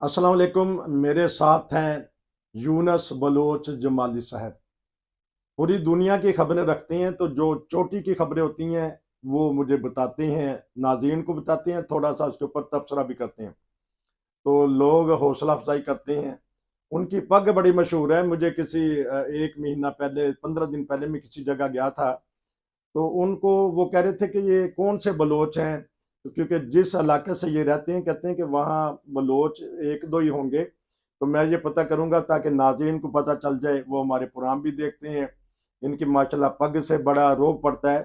अस्सलाम वालेकुम। मेरे साथ हैं यूनस बलोच जमाली साहब। पूरी दुनिया की खबरें रखते हैं, तो जो चोटी की खबरें होती हैं वो मुझे बताते हैं, नाज़रीन को बताते हैं, थोड़ा सा उसके ऊपर तबसरा भी करते हैं। तो लोग हौसला अफजाई करते हैं। उनकी पग बड़ी मशहूर है। मुझे किसी 1 महीना पहले, 15 दिन पहले मैं किसी जगह गया था, तो उनको वो कह रहे थे कि ये कौन से बलोच हैं, तो क्योंकि जिस इलाके से ये रहते हैं कहते हैं कि वहाँ बलोच एक दो ही होंगे। तो मैं ये पता करूंगा ताकि नाज़रीन को पता चल जाए, वो हमारे प्रोग्राम भी देखते हैं। इनकी माशाल्लाह पग से बड़ा रोब पड़ता है।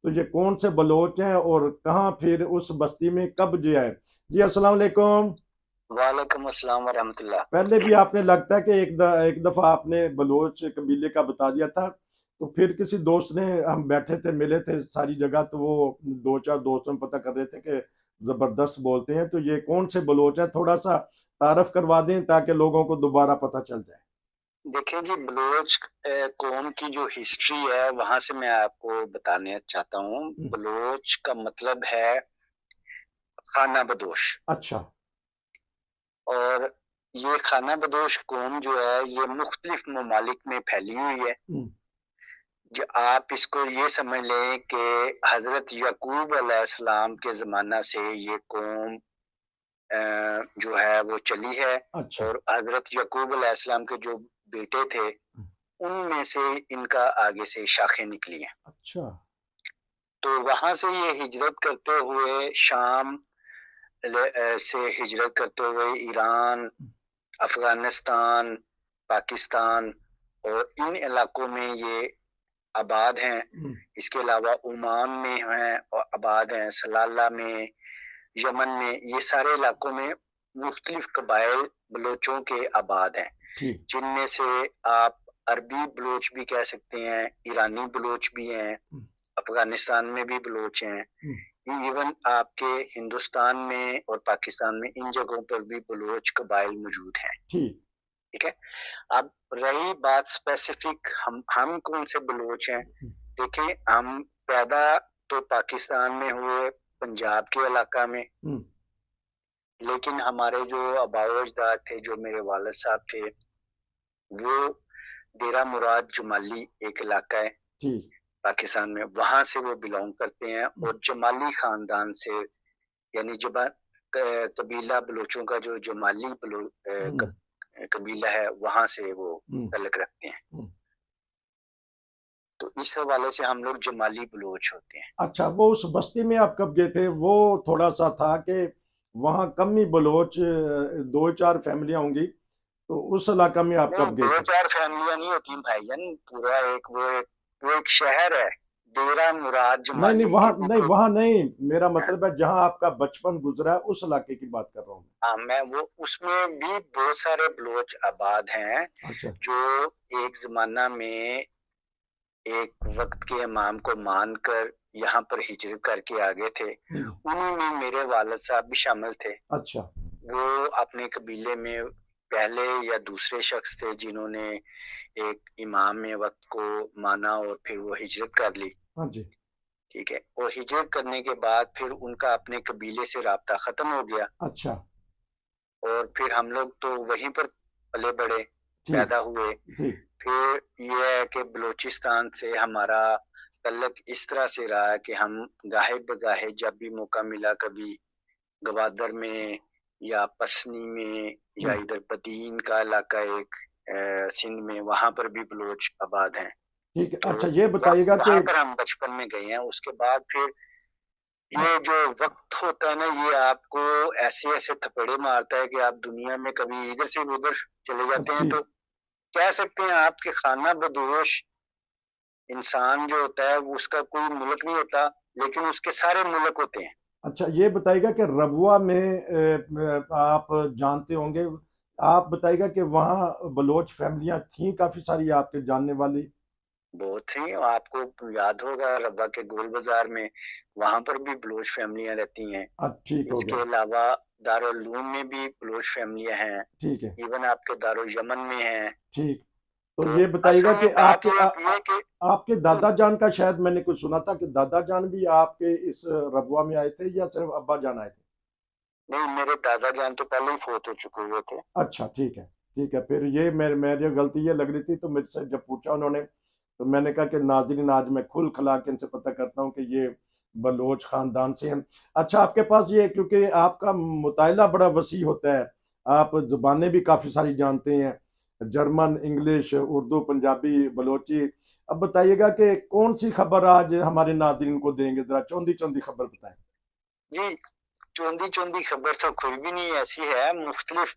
तो ये कौन से बलोच हैं और कहाँ फिर उस बस्ती में कब जे आए। जी अस्सलाम वालेकुम। वालेकुम अस्सलाम वरहमतुल्लाह। पहले भी आपने लगता है कि एक दफा आपने बलोच कबीले का बता दिया था। तो फिर किसी दोस्त ने, हम बैठे थे मिले थे सारी जगह, तो वो दो चार दोस्तों में पता कर रहे थे कि जबरदस्त बोलते हैं। तो ये कौन से बलोच हैं, थोड़ा सा तारफ करवा दें ताकि लोगों को दोबारा पता चल जाए। देखिए जी, बलूच कौम की जो हिस्ट्री है वहां से मैं आपको बताने चाहता हूँ। हम्म। बलूच का मतलब है खाना बदोश। अच्छा। और ये खाना बदोश कौम जो है ये मुख्तलिफ ममालिक में फैली हुई है। हम्म। जो आप इसको ये समझ लें कि हजरत यकूब अलैहिस्सलाम के जमाना से ये कौम जो है वो चली है। अच्छा। और हजरत यकूब अलैहिस्सलाम के जो बेटे थे उनमें से इनका आगे से शाखें निकली हैं। अच्छा। तो वहां से ये हिजरत करते हुए शाम से हिजरत करते हुए ईरान, अफगानिस्तान, पाकिस्तान और इन इलाकों में ये आबाद हैं। हम्म। इसके अलावा ओमान में हैं और आबाद हैं, सलाला में, यमन में, ये सारे इलाकों में मुख्तलिफ कबाइल बलोचों के आबाद हैं। ठीक। जिनमें से आप अरबी बलोच भी कह सकते हैं, ईरानी बलोच भी हैं, हम्म। अफगानिस्तान में भी बलोच हैं, हम्म। इवन आपके हिंदुस्तान में और पाकिस्तान में इन जगहों पर भी बलोच कबाइल मौजूद हैं। ठीक। ठीक है। अब रही बात स्पेसिफिक हम कौन से बलोच हैं। हम्म। देखिए, हम पैदा तो पाकिस्तान में हुए, पंजाब के इलाका में। हम्म। लेकिन हमारे जो आबाओ अजदाद थे, जो मेरे वालिद साहब थे, वो डेरा मुराद जुमाली एक इलाका है ठीक। पाकिस्तान में, वहां से वो बिलोंग करते हैं। हम्म। और जमाली खानदान से, यानी जब कबीला बलोचों का जो जमाली हम्म। कबीला है, वहां से वो हम्म। तलक रखते हैं। हम्म। तो इस हवाले से हम लोग जमाली बलोच होते हैं। अच्छा, वो उस बस्ती में आप कब गए थे? वो थोड़ा सा था कि वहाँ कम ही बलोच, दो चार फैमिलियां होंगी, तो उस इलाका में आप नहीं, कब गए दो थे? चार फैमिलियां नहीं होती भाईजान, पूरा वो एक शहर है, डेरा मुराद नहीं नहीं, जमाली वहाँ किसी नहीं, को। वहाँ नहीं। मेरा हाँ, मतलब है जहाँ आपका बचपन गुजरा है, उस इलाके की बात कर रहा हूँ हाँ, मैं वो उसमें भी बहुत सारे बलोच आबाद हैं मैं। अच्छा। जो एक जमाना में एक वक्त के इमाम को मानकर यहाँ पर हिजरत करके आ गए थे। जी। उन्हीं में मेरे वालिद साहब भी शामिल थे। अच्छा। वो अपने कबीले में पहले या दूसरे शख्स थे जिन्होंने एक इमाम वक्त को माना और फिर वो हिजरत कर ली। हाँ जी। ठीक है। और हिजरत करने के बाद फिर उनका अपने कबीले से राब्ता खत्म हो गया। अच्छा। और फिर हम लोग तो वहीं पर पले बड़े, ठीक। पैदा हुए। ठीक। फिर यह है कि बलूचिस्तान से हमारा तल्लक इस तरह से रहा कि हम गाहे बगाहे जब भी मौका मिला, कभी गवादर में या पसनी में या हम्म। इधर बदीन का इलाका एक सिंध में, वहां पर भी बलोच आबाद हैं। ठीक है। तो अच्छा, ये बताइएगा कि वहां पर हम बचपन में गए हैं। उसके बाद फिर अ, ये जो वक्त होता है ना, ये आपको ऐसे ऐसे थपेड़े मारता है कि आप दुनिया में कभी इधर से उधर चले जाते हैं। तो ठीक। कह सकते हैं आपके खाना बदोश इंसान जो होता है वो उसका कोई मुल्क नहीं होता, लेकिन उसके सारे मुल्क होते हैं। अच्छा, ये बताइएगा कि रबुआ में आप जानते होंगे, आप बताइएगा कि वहाँ बलोच फैमिलियां थीं काफी सारी आपके जानने वाली। बहुत सी आपको याद होगा, रब्बा के गोल बाजार में, वहां पर भी बलोच फैमिलियां रहती हैं। ठीक हो इसके गया। अलावा दारुल में भी बलोच फैमिलियां हैं। ठीक है। इवन आपके दारुल यमन में हैं। ठीक। तो तो ये बताइएगा असल कि में बात आपके ये होती है कि आपके दादा जान का, शायद मैंने कुछ सुना था कि दादा जान भी आपके इस रबुआ में आए थे या सिर्फ अब्बा जान आए थे? नहीं, मेरे दादा जान तो पहले ही फोत हो चुके हुए थे। अच्छा, ठीक है, ठीक है। फिर ये मेरी गलती ये लग रही थी, तो मुझसे जब पूछा उन्होंने, तो मैंने कहा कि नाज़रीन, आज मैं खुल-खला के इनसे पता करता हूँ कि ये बलोच ख़ानदान से हैं। अच्छा, आपके पास ये, क्योंकि आपका मुतालिआ बड़ा वसी होता है, आप ज़ुबानें भी काफ़ी सारी जानते हैं, जर्मन, इंग्लिश, उर्दू, पंजाबी, बलोची। अब बताइएगा कि कौन-सी खबर आज हमारे नाज़रीन को देंगे? ज़रा चौंधी-चौंधी खबर बताएँ। जी, चौंधी-चौंधी खबर तो कोई भी नहीं ऐसी है, मुख्तलिफ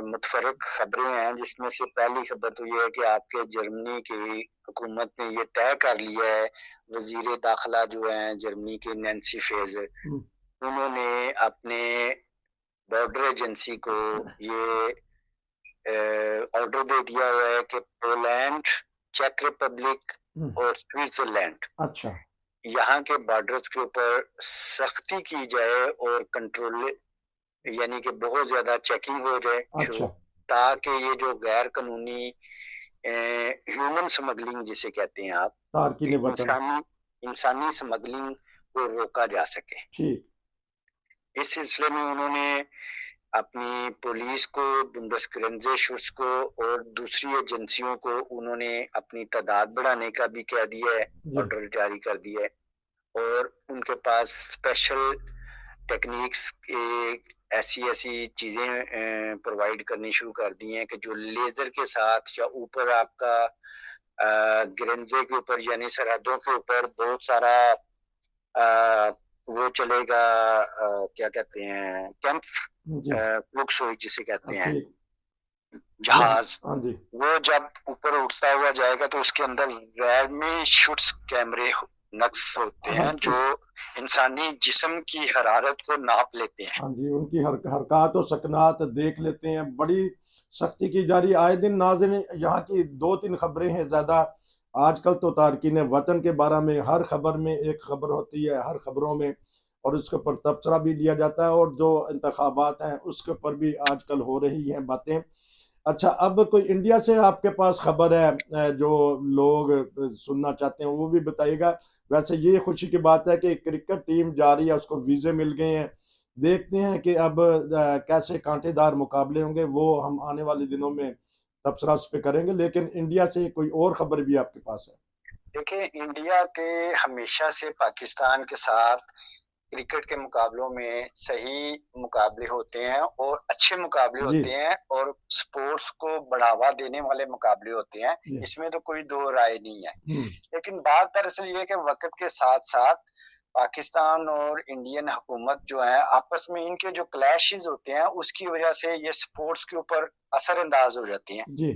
मुतफ़र्रिक़ खबरें हैं, जिसमें से पहली खबर तो ये है कि आपके जर्मनी की हुकूमत ने ये तय कर लिया है, वज़ीर दाख़िला जो हैं जर्मनी के, नैन्सी फ़ेज़र, हुँ, उन्होंने अपने बॉर्डर एजेंसी को ये ऑर्डर दे दिया हुआ है कि पोलैंड, चेक रिपब्लिक हुँ, और स्विट्ज़रलैंड, अच्छा, यहाँ के बॉर्डर्स के ऊपर सख्ती की जाए और कंट्रोल, यानी कि बहुत ज़्यादा चेकिंग हो जाए शुरू, अच्छा, ताकि ये जो गैर कानूनी ह्यूमन स्मगलिंग जिसे कहते हैं आप, कि तारकीन वतन, इंसानी इंसानी स्मगलिंग को रोका जा सके। ठीक, इस सिलसिले में उन्होंने अपनी पुलिस को, बुंदेसग्रेंज़ेशुत्स को और दूसरी एजेंसियों को उन्होंने अपनी तादाद बढ़ाने का भी कह दिया है, जी, ऑर्डर जारी कर दिया है, और उनके पास स्पेशल टेक्निक्स के ऐसी-ऐसी चीज़ें प्रोवाइड करनी शुरू कर दी हैं कि जो लेज़र के साथ या ऊपर आपका ग्रेंज़े के ऊपर, यानी सरहदों के ऊपर बहुत सारा वो चलेगा, क्या कहते हैं, कैंप जी, फ्लुक्सोई जिसे कहते हैं, ठीक, जी, जहाज़, हाँ जी, वो जब ऊपर उड़ता हुआ जाएगा तो उसके अंदर वेर्निशुट्स कैमरे नक्स होते हाँ, हैं, जो इंसानी जिस्म की हरारत को नाप लेते हैं। हाँ जी, उनकी हरकत और सकनात देख लेते हैं, बड़ी सख्ती की जा रही है। आए दिन नाज़रीन, यहाँ की 2-3 खबरें हैं ज़्यादा। आजकल तो तारकीन वतन के बारे में हर खबर में एक खबर होती है, हर खबरों में, और उसके ऊपर तबसरा भी लिया जाता है, और जो इंतखाबात हैं, उसके ऊपर भी आजकल हो रही हैं बातें। अच्छा, अब कोई इंडिया से आपके पास खबर है जो लोग सुनना चाहते हैं, वो भी बताइएगा। वैसे ये खुशी की बात है कि क्रिकेट टीम जा रही है, उसको वीज़े मिल गए हैं। देखते हैं कि अब कैसे कांटेदार मुकाबले होंगे, वो हम आने वाले दिनों में तबसरा उस पे करेंगे। लेकिन इंडिया से कोई और खबर भी आपके पास है? देखिए, इंडिया के हमेशा से पाकिस्तान के साथ क्रिकेट के मुकाबलों में सही मुकाबले होते हैं और अच्छे मुकाबले जी, होते हैं, और स्पोर्ट्स को बढ़ावा देने वाले मुकाबले होते हैं, जी। इसमें तो कोई दो राय नहीं है। हुँ, लेकिन बात दरअसल ये है कि वक़्त के साथ-साथ पाकिस्तान और इंडियन हुकूमत जो है, आपस में इनके जो क्लैशेज़ होते हैं, उसकी वज़ह से ये स्पोर्ट्स के ऊपर असरअंदाज़ हो जाती हैं। जी,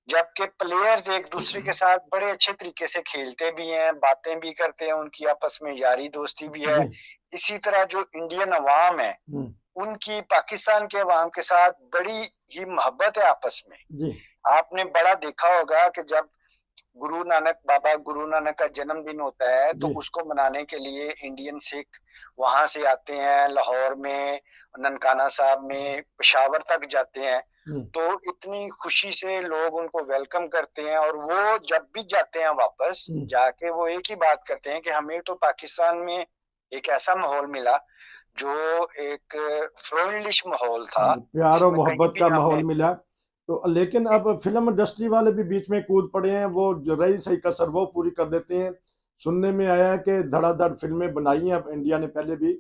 जबकि प्लेयर्स एक-दूसरे के साथ बड़े अच्छे तरीके से खेलते भी हैं, बातें भी करते हैं, उनकी आपस में यारी-दोस्ती भी है। जी, इसी तरह जो इंडियन अवाम है, हुँ, उनकी पाकिस्तान के अवाम के साथ बड़ी ही मोहब्बत है आपस में। जी, आपने बड़ा देखा होगा कि जब बाबा गुरु नानक का जन्मदिन होता है, तो जी, उसको मनाने के लिए इंडियन सिख वहाँ से आते हैं, लाहौर में, ननकाना साहब में, पेशावर तक जाते हैं। हुँ, तो इतनी खुशी से लोग उनको वेलकम करते हैं, और वो जब भी जाते हैं वापस, हुँ। जाके वो एक ही बात करते हैं कि हमें तो पाकिस्तान में एक ऐसा माहौल मिला, जो एक फ्रेंडलिश माहौल हाँ था, जी, प्यार और जिसमें कहीं मोहब्बत भी का हमें माहौल मिला। तो लेकिन अब फ़िल्म इंडस्ट्री वाले भी बीच में कूद पड़े हैं, वो जो रही सही कसर वो पूरी कर देते हैं। सुनने में आया है कि धड़ाधड़ फ़िल्में बनाई हैं अब इंडिया ने पहले भी।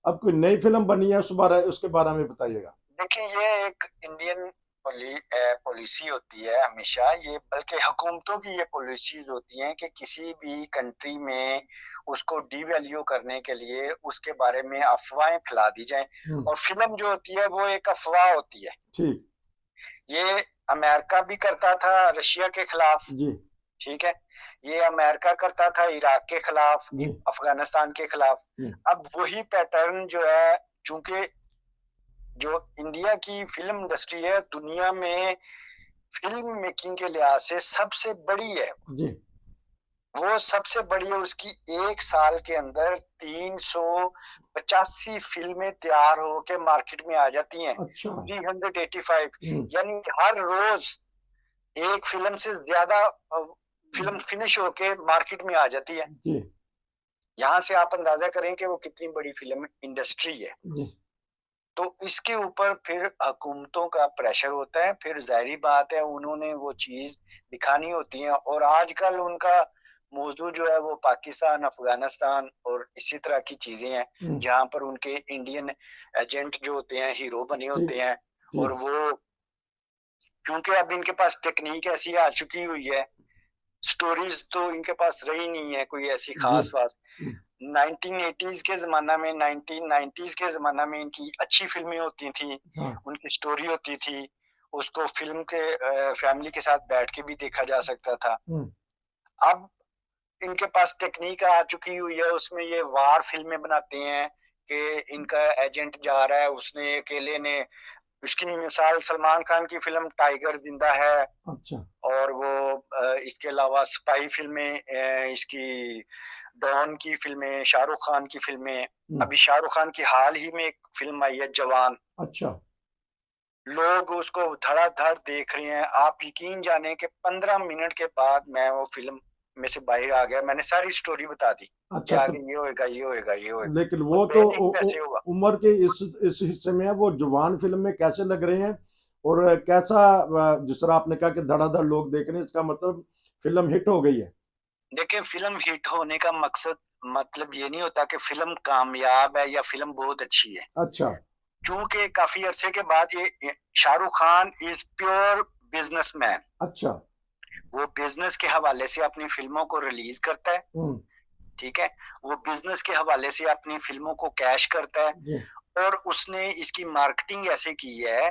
अब कोई नई फ़िल्म बनी है उसके बारे में बताइएगा? देखिए, ये एक इंडियन पॉलिसी होती है हमेशा, ये बल्कि हुकूमतों की ये पॉलिसीज़ होती हैं कि किसी भी कंट्री में उसको डिवैल्यू करने के लिए उसके बारे में अफ़वाहें फैला दी जाएँ, हुँ, और फ़िल्म जो होती है वो एक अफ़वाह होती है। ठीक, ये अमेरिका भी करता था रशिया के खिलाफ, जी, ठीक है? ये अमेरिका करता था इराक के खिलाफ, जी, अफ़गानिस्तान के खिलाफ। हुँ, अब वही पैटर्न जो है, चूँकि जो इंडिया की फ़िल्म इंडस्ट्री है, दुनिया में फ़िल्म मेकिंग के लिहाज़ से सबसे बड़ी है। जी, वो सबसे बड़ी है, उसकी 1 साल के अंदर 385 फ़िल्में तैयार होके मार्केट में आ जाती हैं। अच्छा, 385, हुँ, यानी हर रोज़ एक फ़िल्म से ज़्यादा फ़िल्म फिनिश होके मार्केट में आ जाती है। जी, यहाँ से आप अंदाजा करें कि वो कितनी बड़ी फिल्म इंडस्ट्री है। जी तो इसके ऊपर फिर हुकूमतों का प्रेशर होता है, फिर ज़ाहिर बात है उन्होंने वो चीज़ दिखानी होती है, और आजकल उनका मौजू जो है वो पाकिस्तान, अफ़गानिस्तान और इसी तरह की चीज़ें हैं, हम्म, जहाँ पर उनके इंडियन एजेंट जो होते हैं हीरो बने जी होते हैं, जी और वो क्योंकि अब इनके पास टेक्नीक ऐसी आ चुकी हुई है, स्टोरीज़ तो इनके पास रही नहीं है कोई ऐसी जी ख़ास-वास। 1980s के ज़माना में, 1990s के ज़माना में इनकी अच्छी फ़िल्में होती थी, हाँ उनकी स्टोरी होती थी, उसको फ़िल्म के फैमिली के साथ बैठ के भी देखा जा सकता था। हम्म, अब इनके पास टेक्नीक आ चुकी हुई है, उसमें ये वार फ़िल्में बनाते हैं कि इनका एजेंट जा रहा है, उसने अकेले ने उसकी मिसाल सलमान खान की फ़िल्म टाइगर ज़िंदा है, अच्छा और वो इसके अलावा स्पाई फ़िल्में, इसकी डॉन की फ़िल्में, शाहरुख खान की फ़िल्में, हम्म, अभी शाहरुख खान की हाल ही में एक फ़िल्म आई है जवान, अच्छा लोग उसको धड़ाधड़ देख रहे हैं। आप यकीन जाने कि 15 मिनट के बाद मैं वो फ़िल्म में से बाहर आ गया, मैंने सारी स्टोरी बता दी कि अच्छा तो आगे ये होएगा, ये होएगा, ये होएगा, लेकिन और वो तो बेनिंग कैसे होगा। उम्र के इस हिस्से में है, वो जवान फिल्म में कैसे लग रहे हैं और कैसा जिस तरह आपने कहा कि धड़ाधड़ लोग देख रहे हैं, इसका मतलब फिल्म हिट हो गई है। देखिए, फ़िल्म हिट होने का मतलब ये नहीं होता कि फ़िल्म कामयाब है या फ़िल्म बहुत अच्छी है। अच्छा चूँकि काफ़ी अरसे के बाद ये Shahrukh Khan is pure businessman. अच्छा वो बिज़नेस के हवाले से अपनी फ़िल्मों को रिलीज़ करता है, हम्म, ठीक है? वो बिज़नेस के हवाले से अपनी फ़िल्मों को कैश करता है, जी और उसने इसकी मार्केटिंग ऐसे की है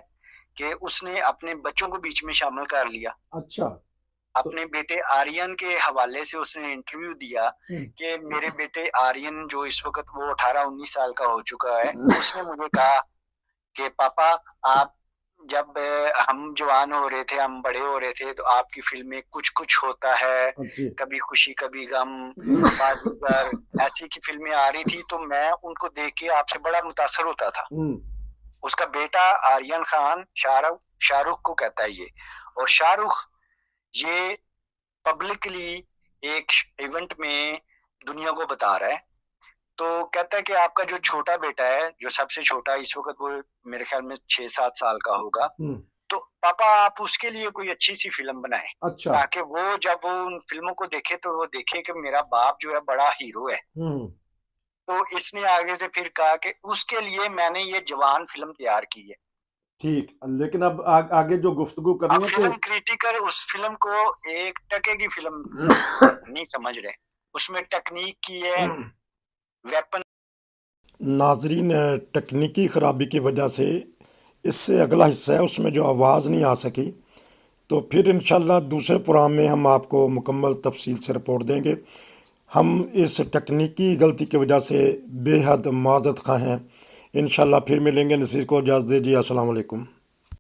कि उसने अपने बच्चों को बीच में शामिल कर लिया। अच्छा तो अपने बेटे आर्यन के हवाले से उसने इंटरव्यू दिया हम्म, कि मेरे बेटे आर्यन जो इस वक़्त वो 18-19 साल का हो चुका है, उसने मुझे कहा कि पापा, आप जब हम जवान हो रहे थे, हम बड़े हो रहे थे, तो आपकी फ़िल्में कुछ-कुछ होता है, जी कभी खुशी कभी गम, बाजीगर, ऐसी की फ़िल्में आ रही थी, तो मैं उनको देख के आपसे बड़ा मुतासिर होता था। हम्म, उसका बेटा आर्यन खान शाहरुख को कहता है ये, और शाहरुख ये पब्लिकली एक इवेंट में दुनिया को बता रहा है। तो कहता है कि आपका जो छोटा बेटा है, जो सबसे छोटा इस वक़्त वो मेरे ख़्याल में 6-7 साल का होगा, हम्म, तो पापा आप उसके लिए कोई अच्छी-सी फ़िल्म बनाएँ, अच्छा ताकि वो जब वो उन फ़िल्मों को देखे तो वो देखे कि मेरा बाप जो है बड़ा हीरो है। हम्म, तो इसने आगे से फिर कहा कि उसके लिए मैंने ये जवान फ़िल्म तैयार की है। ठीक लेकिन अब आगे जो गुफ्तगू अब करनी है कि फ़िल्म क्रिटिकर उस फ़िल्म को 1 टके की फ़िल्म नहीं समझ रहे। उसमें टेक्नीक की है, वेपन नाजरीन तकनीकी ख़राबी की वजह से इससे अगला हिस्सा है उसमें जो आवाज़ नहीं आ सकी, तो फिर इंशाल्लाह दूसरे प्रोग्राम में हम आपको मुकम्मल तफसील से रिपोर्ट देंगे। हम इस तकनीकी गलती की वजह से बेहद माज़रत ख़्वाह हैं। इंशाल्लाह फिर मिलेंगे। नसीर को इजाज़त दीजिए। अस्सलाम वालेकुम।